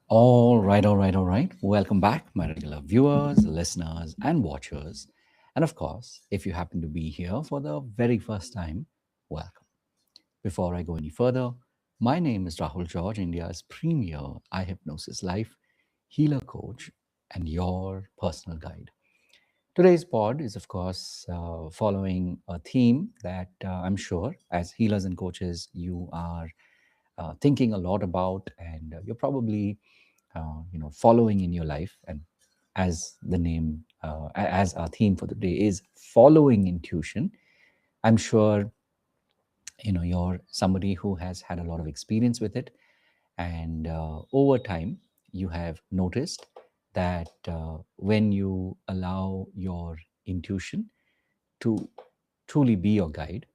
All right. Welcome back, my regular viewers, listeners, and watchers. And of course, if you happen to be here for the very first time, welcome. Before I go any further, my name is Rahul George, India's premier iHypnosis life healer coach and your personal guide. Today's pod is, of course, following a theme that I'm sure, as healers and coaches, you are thinking a lot about, and you're probably following in your life. And as the name as our theme for the day is following intuition, I'm sure you're somebody who has had a lot of experience with it, and over time you have noticed that when you allow your intuition to truly be your guide,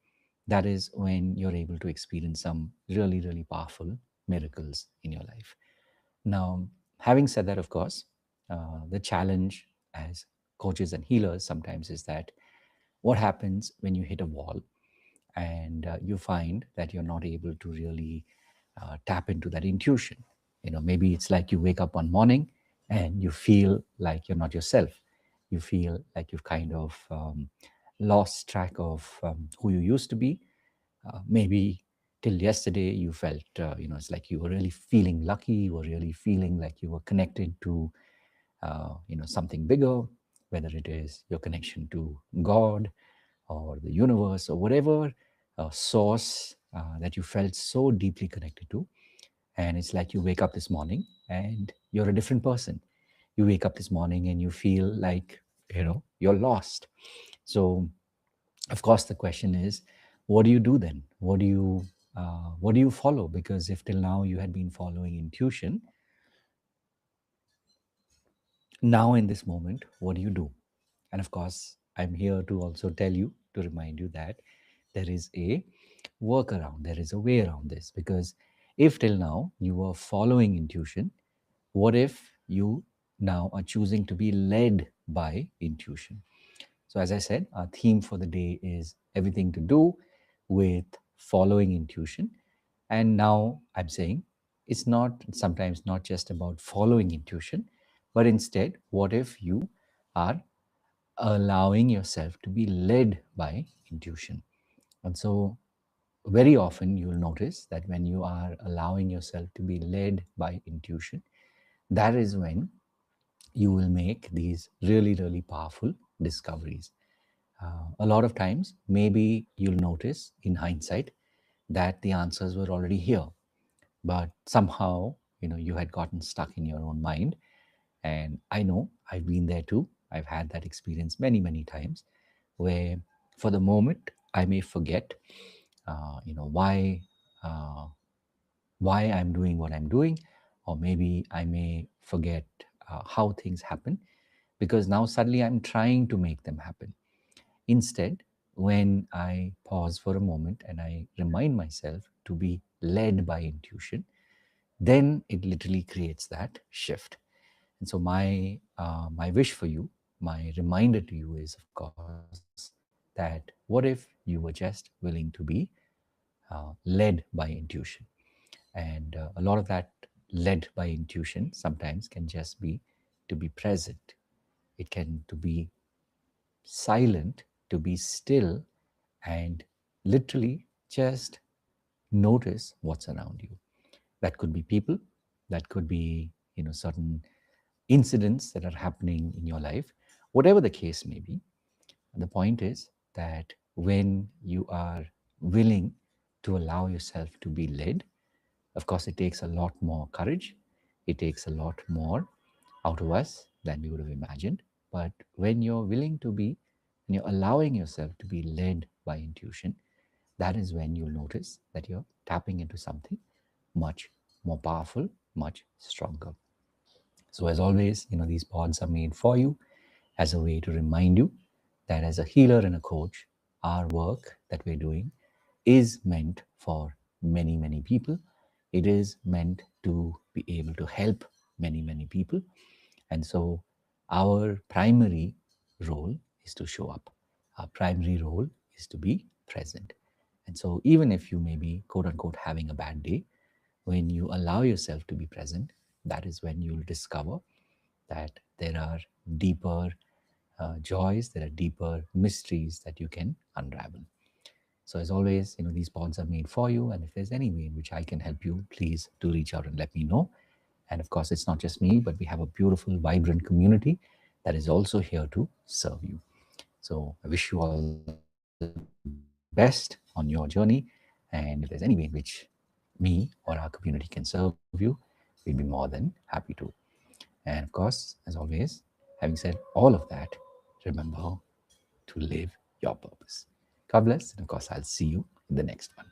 that is when you're able to experience some really, really powerful miracles in your life. Now, having said that, of course, the challenge as coaches and healers sometimes is that what happens when you hit a wall and you find that you're not able to really tap into that intuition. Maybe it's like you wake up one morning and you feel like you're not yourself. You feel like you've kind of lost track of who you used to be. Maybe till yesterday you felt, it's like you were really feeling lucky. You were really feeling like you were connected to, something bigger, whether it is your connection to God or the universe or whatever source that you felt so deeply connected to. And it's like you wake up this morning and you're a different person. You wake up this morning and you feel like, you're lost. So, of course, the question is, what do you do then? What do you follow? Because if till now you had been following intuition, now in this moment, what do you do? And of course, I'm here to also tell you, to remind you that there is a workaround, there is a way around this. Because if till now you were following intuition, what if you now are choosing to be led by intuition? So, as I said, our theme for the day is everything to do with following intuition. And now I'm saying it's not sometimes not just about following intuition, but instead, what if you are allowing yourself to be led by intuition? And so, very often you'll notice that when you are allowing yourself to be led by intuition, that is when you will make these really, really powerful discoveries. A lot of times, maybe you'll notice in hindsight that the answers were already here, but somehow, you had gotten stuck in your own mind. And I know I've been there too. I've had that experience many, many times where for the moment I may forget, why uh, why I'm doing what I'm doing, or maybe I may forget how things happen because now suddenly I'm trying to make them happen. Instead, when I pause for a moment and I remind myself to be led by intuition, then it literally creates that shift. And so my wish for you, my reminder to you is, of course, that what if you were just willing to be led by intuition? And a lot of that led by intuition sometimes can just be to be present. It can to be silent, to be still, and literally just notice what's around you. That could be people, that could be certain incidents that are happening in your life, whatever the case may be. The point is that when you are willing to allow yourself to be led, of course, it takes a lot more courage. It takes a lot more out of us than we would have imagined. But when you're willing to be, and you're allowing yourself to be led by intuition, that is when you'll notice that you're tapping into something much more powerful, much stronger. So, as always, these pods are made for you as a way to remind you that as a healer and a coach, our work that we're doing is meant for many, many people. It is meant to be able to help many, many people. And so, our primary role is to show up. Our primary role is to be present. And so, even if you may be quote unquote having a bad day, when you allow yourself to be present, that is when you'll discover that there are deeper joys, there are deeper mysteries that you can unravel. So as always, these pods are made for you, and if there's any way in which I can help you, please do reach out and let me know. And of course, it's not just me, but we have a beautiful, vibrant community that is also here to serve you. So I wish you all the best on your journey. And if there's any way in which me or our community can serve you, we'll be more than happy to. And of course, as always, having said all of that, remember to live your purpose. God bless. And of course, I'll see you in the next one.